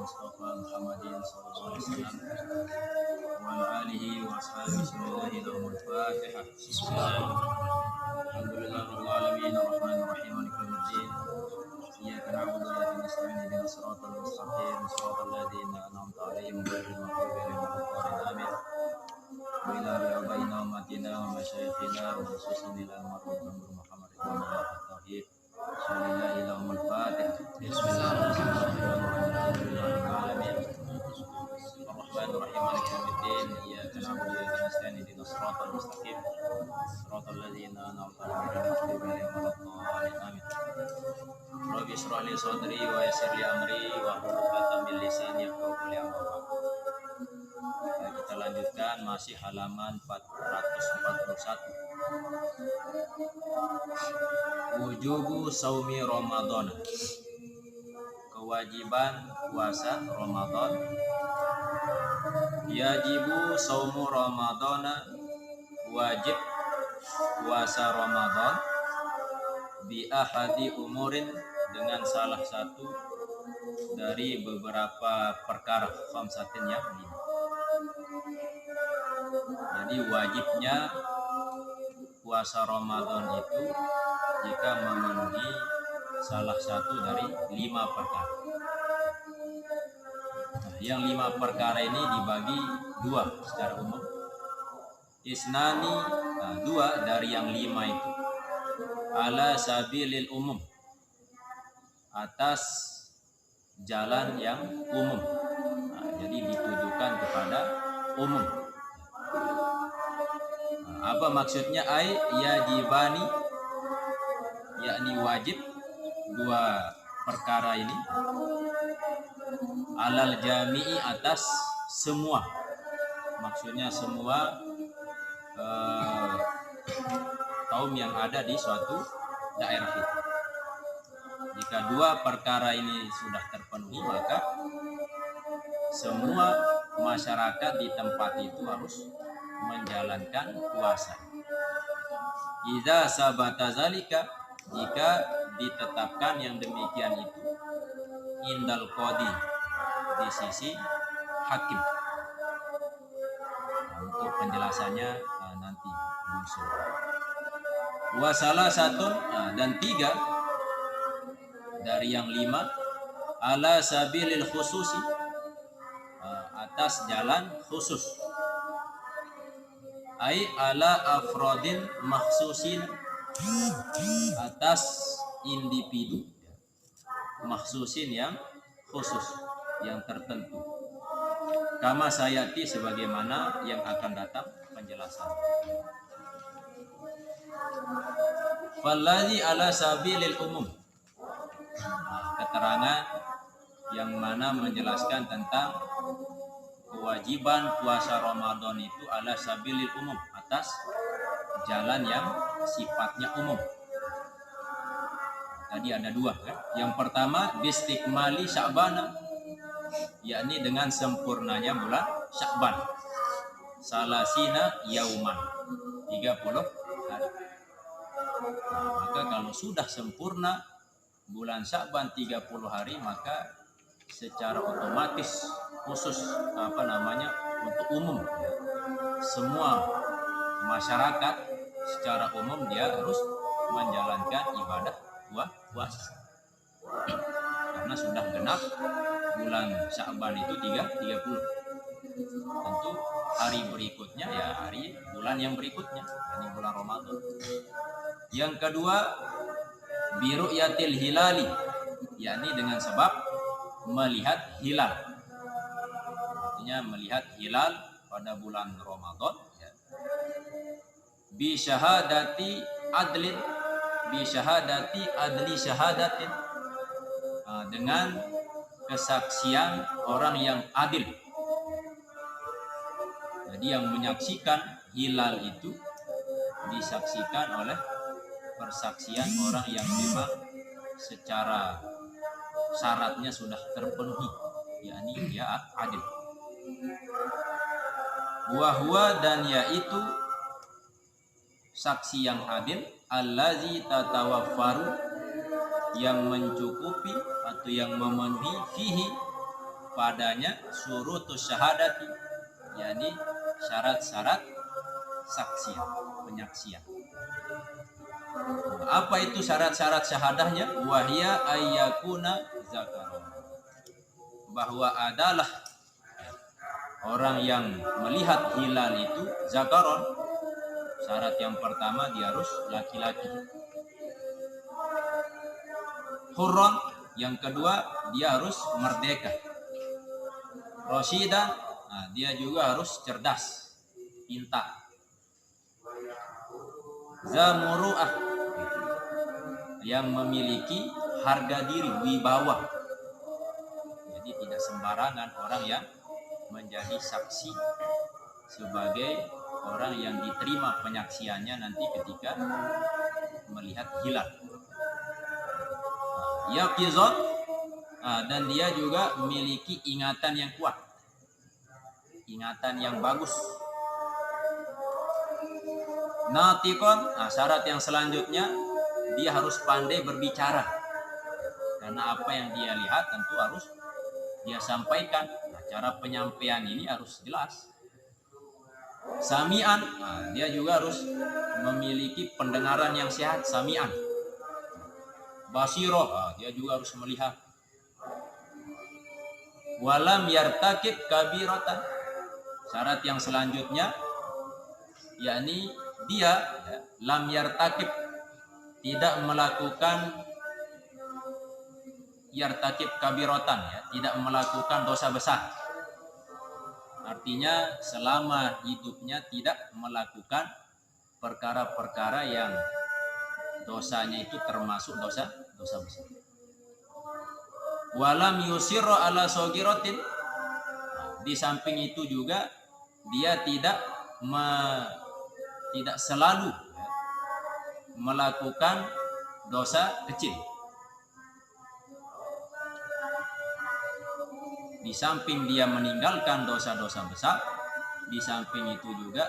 Mustafa Muhammadin sallallahu alaihi wasallam wa ala alihi wa ashabihi sallallahu al-Fatihah. Alhamdulillahirabbil alamin arrahmanir rahim maliki yaumiddin. Iyyaka na'budu wa iyyaka nasta'in ihdinas siratal mustaqim siratal ladzina an'amta 'alaihim ghairil maghdubi 'alaihim waladdallin. Amin. Wa ila abaina wa matina wa masyayikhina wa khususina al-marhum Muhammad wa ala tauhid. Sallallahu ilahumul fatih. Bismillahirrahmanirrahim. Ar-Rahmanir-Rahim maliki yaumiddin. Iyyaka na'budu wa iyyaka nasta'in ihdinas siratal mustaqim siratal ladzina an'amta 'alaihim ghairil maghdubi 'alaihim waladdallin. Amin. Rabbi shrah li sadri wa yassir li amri wa hlul 'uqdatam min lisani yafqahu qawli. Kita lanjutkan masih halaman 441. Wujubu saumi Ramadan. Kewajiban puasa Ramadan. Yajibu saumu Ramadan. Wajib puasa Ramadan bi ahadi umurin, dengan salah satu dari beberapa perkara, khamsatin ya. Jadi wajibnya puasa Ramadan itu jika memenuhi salah satu dari 5 perkara. Nah, yang 5 perkara ini dibagi 2 secara umum. Isnani, 2 dari yang 5 itu ala sabilil umum, atas jalan yang umum. Jadi ditujukan kepada umum. Apa maksudnya? Ai yajibani, yakni wajib 2 perkara ini, alal jami'i, atas semua. Maksudnya semua kaum yang ada di suatu daerah itu. Jika 2 perkara ini sudah terpenuhi, maka semua masyarakat di tempat itu harus menjalankan puasa. Idza sabata zalika, jika ditetapkan yang demikian itu, indal qadi, di sisi hakim. Untuk penjelasannya nanti muncul. Wa salah satu, dan 3 dari yang 5 ala sabilil khususi, atas jalan khusus. Ai ala afrodin makhsusin, atas individu makhsusin yang khusus, yang tertentu. Kama sayati, sebagaimana yang akan datang penjelasan. Fallazi ala sabilil umum, keterangan yang mana menjelaskan tentang kewajiban puasa Ramadan itu ala sabilil umum, atas jalan yang sifatnya umum. Tadi ada 2 kan? Yang pertama bistikmali Sya'ban, yakni dengan sempurnanya bulan Sya'ban. Salasina yauman, 30 hari. Maka kalau sudah sempurna bulan Sya'ban 30 hari, maka secara otomatis khusus untuk umum, semua masyarakat secara umum dia harus menjalankan ibadah puasa, karena sudah genap bulan Sya'ban itu 30. Tentu hari berikutnya ya bulan yang berikutnya, ini bulan Ramadan. Yang kedua biru'yatil hilali, yakni dengan sebab melihat hilal. Artinya melihat hilal pada bulan Ramadan ya. Bi syahadati adlin, bi syahadati adli syahadatin, dengan kesaksian orang yang adil. Jadi yang menyaksikan hilal itu disaksikan oleh persaksian orang yang memang secara syaratnya sudah terpenuhi, yakni dia adil. Wahwa, dan yaitu saksi yang adil, allazi tatawaffaru, yang mencukupi atau yang memenuhi fihi, padanya syurutus syahadati, yakni syarat-syarat saksian, penyaksian. Apa itu syarat-syarat syahadahnya? Wahya ayyakuna zakaron, bahwa adalah orang yang melihat hilal itu zakaron. Syarat yang pertama dia harus laki-laki. Hurron, yang kedua dia harus merdeka. Rosyidan, dia juga harus cerdas, pintar. Zamuru'ah, yang memiliki harga diri, wibawa. Jadi tidak sembarangan orang yang menjadi saksi sebagai orang yang diterima penyaksiannya nanti ketika melihat hilal. Yaqizon, dan dia juga memiliki ingatan yang kuat, ingatan yang bagus. Natikon, syarat yang selanjutnya dia harus pandai berbicara, karena apa yang dia lihat tentu harus dia sampaikan. Cara penyampaian ini harus jelas. Sami'an, dia juga harus memiliki pendengaran yang sehat, sami'an. Basiro, dia juga harus melihat. Walam yartakib kabiratan, syarat yang selanjutnya yakni dia lam yartakib, tidak melakukan yartakib kabirotan, tidak melakukan dosa besar. Artinya selama hidupnya tidak melakukan perkara-perkara yang dosanya itu termasuk dosa besar. Walam yusirro ala sogirotin, di samping itu juga dia tidak selalu melakukan dosa kecil. Di samping dia meninggalkan dosa-dosa besar, di samping itu juga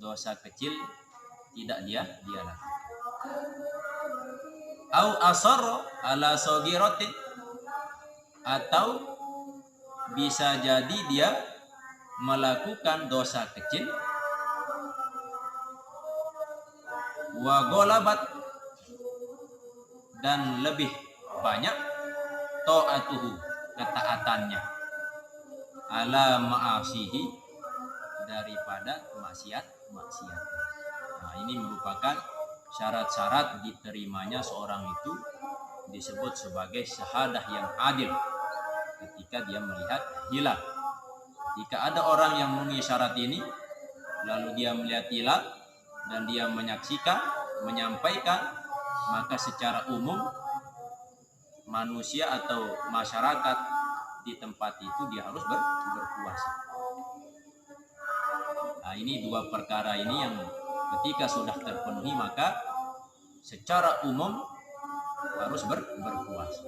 dosa kecil tidak dia lakukan. Au asarro ala sogirotin, atau bisa jadi dia melakukan dosa kecil. Wa golabat, dan lebih banyak ta'atuhu, ketaatannya, ala ma'asihi, daripada maksiat. Ini merupakan syarat-syarat diterimanya seorang itu disebut sebagai syahadah yang adil ketika dia melihat hilal. Jika ada orang yang memenuhi syarat ini lalu dia melihat hilal dan dia menyaksikan, menyampaikan, maka secara umum manusia atau masyarakat di tempat itu dia harus berpuasa. Ini dua perkara ini yang ketika sudah terpenuhi maka secara umum harus berpuasa.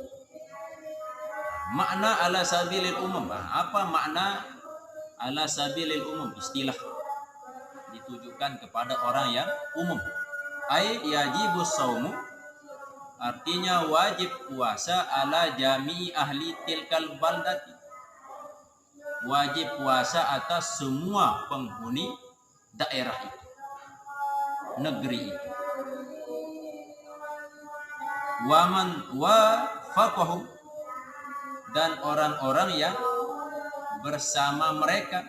Makna ala sabilil umum, apa makna ala sabilil umum? Istilah ditujukan kepada orang yang umum. Ai yajibus saumu, artinya wajib puasa ala jami'i ahli tilkal baldati, wajib puasa atas semua penghuni daerah itu, negeri itu. Waman wa faqahu, dan orang-orang yang bersama mereka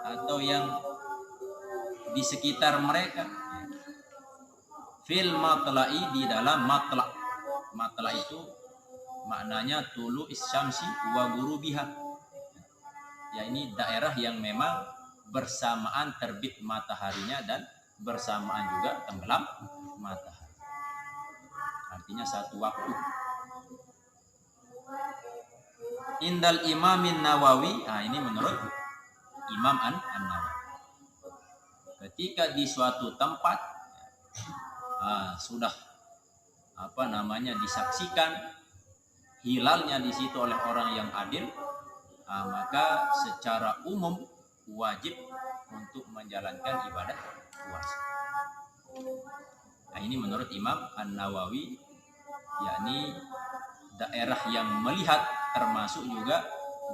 atau yang di sekitar mereka. Fil matla'i, di dalam matla'. Matla' itu maknanya tulu isyamsi wa gurubiha. Ya, ini daerah yang memang bersamaan terbit mataharinya dan bersamaan juga tenggelam matahari. Artinya satu waktu. Indal Imamin Nawawi, ini menurut Imam An-Nawawi. Ketika di suatu tempat sudah disaksikan hilalnya di situ oleh orang yang adil, maka secara umum wajib untuk menjalankan ibadah puasa. Ini menurut Imam An-Nawawi, yakni daerah yang melihat termasuk juga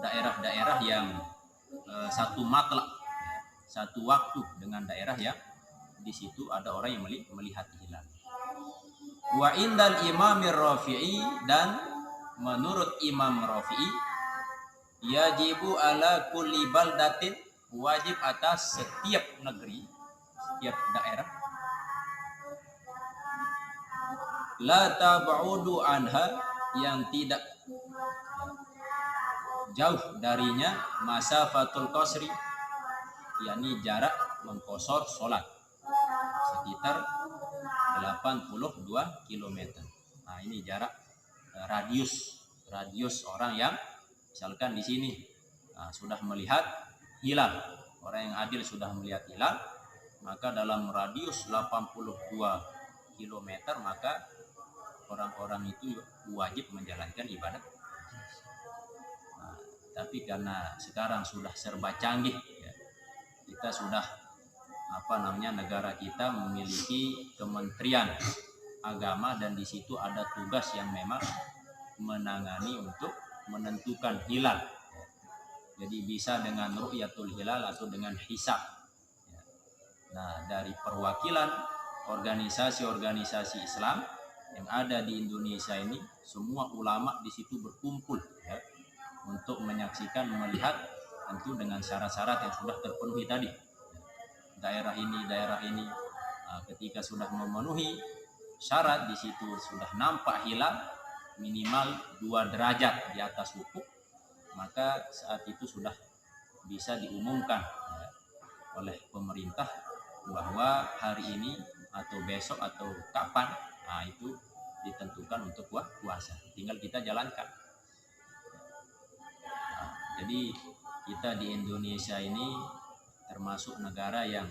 daerah-daerah yang satu matlak, satu waktu dengan daerah yang di situ ada orang yang melihat hilal. Wa indal imamir Rafi'i, dan menurut Imam Rafi'i, yajibu ala kulli baldatin, wajib atas setiap negeri, setiap daerah, la tab'udu anha, yang tidak jauh darinya, masafatul qasri, yakni jarak mengqosor sholat, sekitar 82 km. Nah, ini jarak radius orang yang misalkan di sini sudah melihat hilal, orang yang adil sudah melihat hilal, maka dalam radius 82 km maka orang-orang itu wajib menjalankan ibadah. Nah, tapi karena sekarang sudah serba canggih, ya, kita sudah negara kita memiliki Kementerian Agama, dan di situ ada tugas yang memang menangani untuk menentukan hilal. Jadi bisa dengan ru'yatul hilal atau dengan hisab. Nah, dari perwakilan organisasi-organisasi Islam yang ada di Indonesia ini, semua ulama di situ berkumpul, ya, untuk menyaksikan, melihat, tentu dengan syarat-syarat yang sudah terpenuhi tadi. Daerah ini, ketika sudah memenuhi syarat, di situ sudah nampak hilal minimal 2 derajat di atas ufuk, maka saat itu sudah bisa diumumkan, ya, oleh pemerintah bahwa hari ini atau besok atau kapan, itu ditentukan untuk puasa. Tinggal kita jalankan. Jadi kita di Indonesia ini termasuk negara yang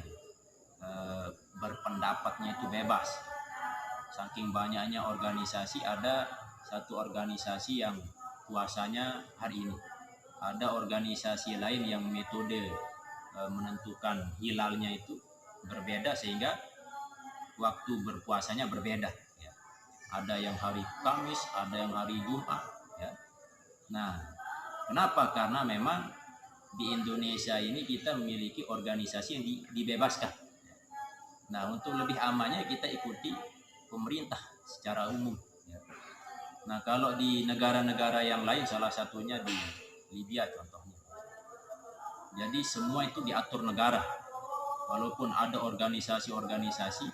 berpendapatnya itu bebas. Saking banyaknya organisasi, ada satu organisasi yang puasanya hari ini, ada organisasi lain yang metode menentukan hilalnya itu berbeda, sehingga waktu berpuasanya berbeda, ya. Ada yang hari Kamis, ada yang hari Jumat, ya. Nah, kenapa? Karena memang di Indonesia ini kita memiliki organisasi yang dibebaskan. Nah, untuk lebih amannya kita ikuti pemerintah secara umum, ya. Nah, kalau di negara-negara yang lain, salah satunya di Libya contohnya, jadi semua itu diatur negara. Walaupun ada organisasi-organisasi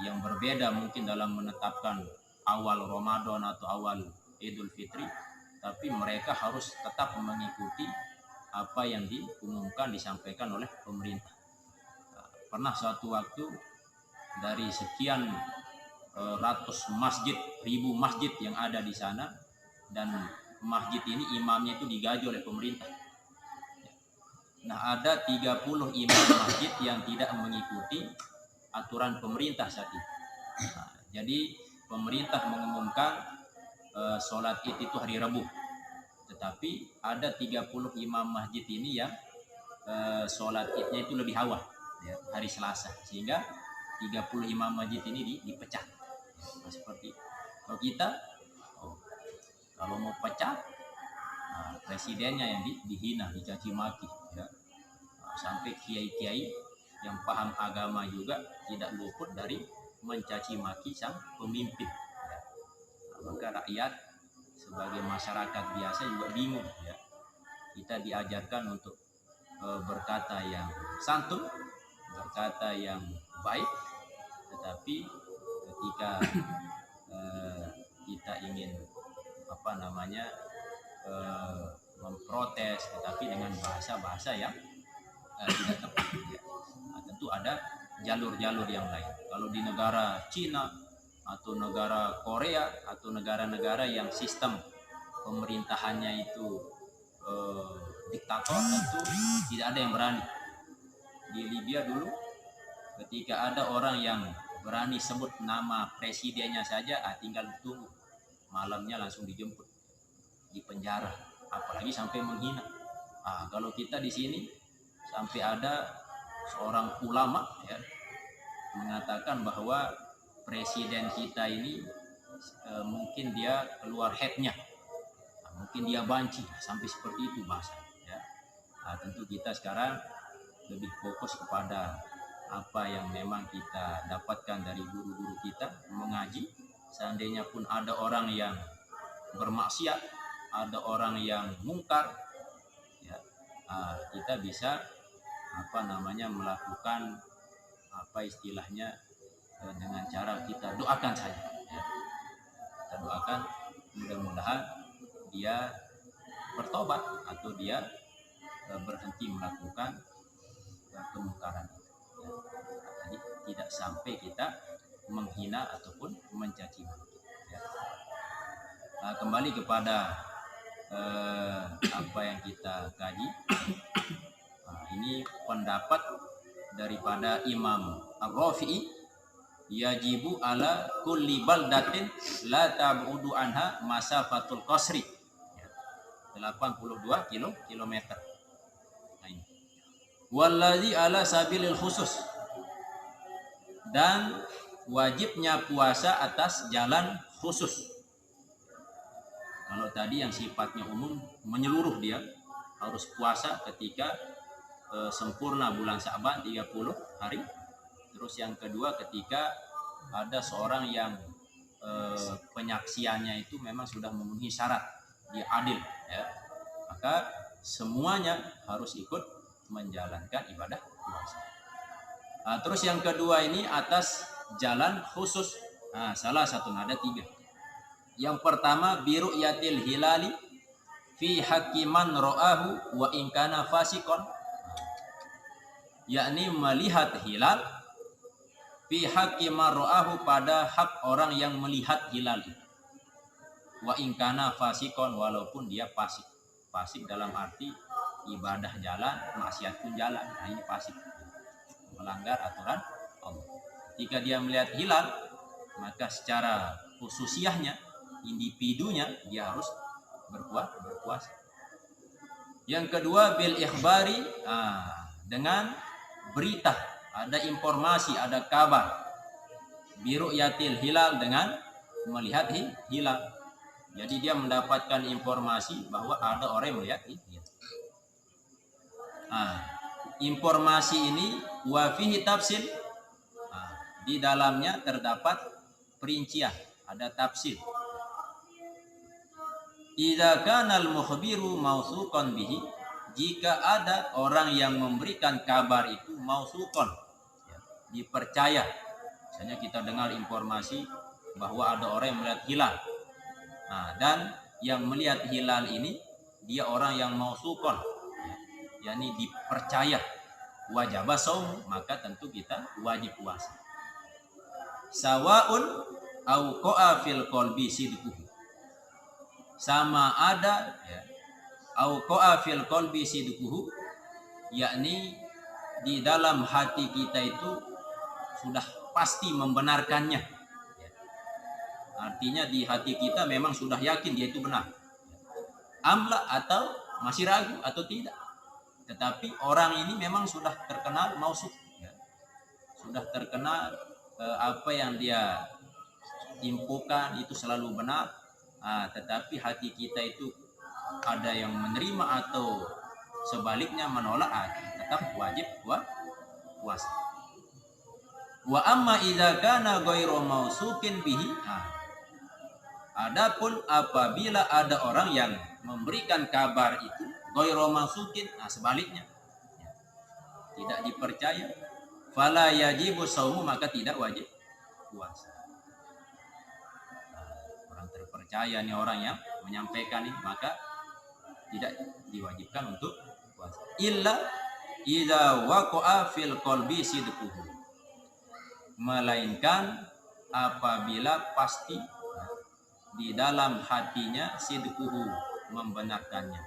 yang berbeda mungkin dalam menetapkan awal Ramadan atau awal Idul Fitri, tapi mereka harus tetap mengikuti apa yang diumumkan, disampaikan oleh pemerintah. Pernah suatu waktu dari sekian ratus masjid, ribu masjid yang ada di sana, dan masjid ini imamnya itu digaji oleh pemerintah. Nah, ada 30 imam masjid yang tidak mengikuti aturan pemerintah saat itu. Nah, jadi pemerintah mengumumkan sholat Id itu hari Rabu, tetapi ada 30 imam masjid ini yang sholat Idnya itu lebih awal, ya, hari Selasa, sehingga 30 imam masjid ini dipecat, ya. Nah, seperti kalau kita kalau mau pecat, presidennya yang dihina, dicaci maki, ya. Sampai kiai-kiai yang paham agama juga tidak luput dari mencaci maki sang pemimpin, ya. Maka rakyat sebagai masyarakat biasa juga bingung, ya. Kita diajarkan untuk berkata yang santun, berkata yang baik, tetapi ketika kita ingin memprotes, tetapi dengan bahasa-bahasa yang tidak tepat, ya. Nah, tentu ada jalur-jalur yang lain. Kalau di negara Cina atau negara Korea atau negara-negara yang sistem pemerintahannya itu diktator, tentu tidak ada yang berani. Di Libya dulu, ketika ada orang yang berani sebut nama presidennya saja, tinggal tunggu, malamnya langsung dijemput, di penjara, apalagi sampai menghina. Kalau kita di sini sampai ada seorang ulama, ya, mengatakan bahwa presiden kita ini mungkin dia keluar headnya, mungkin makin dia banci sampai seperti itu bahasa ya. Tentu kita sekarang lebih fokus kepada apa yang memang kita dapatkan dari guru-guru kita mengaji. Seandainya pun ada orang yang bermaksiat, ada orang yang mungkar ya, kita bisa melakukan istilahnya dengan cara kita doakan saja ya. Kita doakan mudah-mudahan dia bertobat atau dia berhenti melakukan kemungkaran ya. Jadi tidak sampai kita menghina ataupun mencaci maki ya. Kembali kepada apa yang kita kaji. Ini pendapat daripada Imam Ar-Rafi'i, yajibu ala kulli baldatin la tab'udu anha masafatul qasri ya, 82 kilometer. Nah, ini wallazi ala sabilil khusus, dan wajibnya puasa atas jalan khusus. Kalau tadi yang sifatnya umum menyeluruh, dia harus puasa ketika sempurna bulan Sya'ban 30 hari. Terus yang kedua ketika ada seorang yang penyaksiannya itu memang sudah memenuhi syarat, dia adil ya, maka semuanya harus ikut menjalankan ibadah puasa. Terus yang kedua ini atas jalan khusus. Salah satu ada 3. Yang pertama biru yatil hilali fi hakiman ro'ahu wa inkana fasikon, yakni melihat hilal fi hakiman ro'ahu, pada hak orang yang melihat hilal itu, wa inkana fasikon, walaupun dia fasik. Fasik dalam arti ibadah jalan, maksiat pun jalan. Nah, ini fasik, melanggar aturan Allah. Jika dia melihat hilal, maka secara khususiahnya, individunya, dia harus berpuasa. Yang kedua bil ikhbari, dengan berita, ada informasi, ada kabar. Biru yatil hilal, dengan melihat hilal. Jadi dia mendapatkan informasi bahwa ada orang yang melihat hilal. Informasi ini wafihi tafsir, di dalamnya terdapat perincian, ada tafsir. Idza kana al-mukhbiru mausuqan bihi, jika ada orang yang memberikan kabar itu mausuqan, ya, dipercaya. Misalnya kita dengar informasi bahwa ada orang yang melihat hilal. Dan yang melihat hilal ini dia orang yang mausuqan, ya, yakni dipercaya. Wajib shaum, maka tentu kita wajib puasa. Sawaun au qa'a fil qalbi sidquhu, sama ada ya, au qa'a fil qalbi sidquhu, yakni di dalam hati kita itu sudah pasti membenarkannya ya. Artinya di hati kita memang sudah yakin dia itu benar, amla atau masih ragu atau tidak, tetapi orang ini memang sudah terkenal mausuk ya. Sudah terkenal apa yang dia infokan itu selalu benar. Tetapi hati kita itu ada yang menerima atau sebaliknya menolak, tetap wajib puasa. Wa amma idza kana ghairu mausukin bihi, adapun apabila ada orang yang memberikan kabar itu ghairu mausukin, sebaliknya ya, tidak dipercaya, fala yajibu shaumu, maka tidak wajib puasa. Percaya nih orang yang menyampaikan ini, maka tidak diwajibkan untuk puasa. Illa idza waqa'a fil qalbi sidquhu, melainkan apabila pasti di dalam hatinya sidquhu, membenarkannya.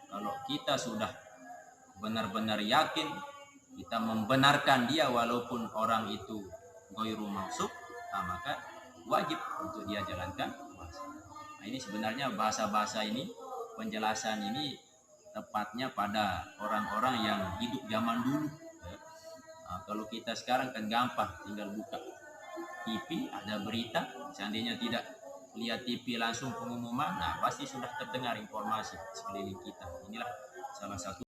Kalau kita sudah benar-benar yakin, kita membenarkan dia walaupun orang itu ghairu mausuk, maka wajib untuk dia jalankan puasa. Ini sebenarnya bahasa-bahasa ini, penjelasan ini tepatnya pada orang-orang yang hidup zaman dulu ya. Kalau kita sekarang kan gampang, tinggal buka TV, ada berita. Seandainya tidak lihat TV langsung pengumuman, nah pasti sudah terdengar informasi sekeliling kita. Inilah salah satu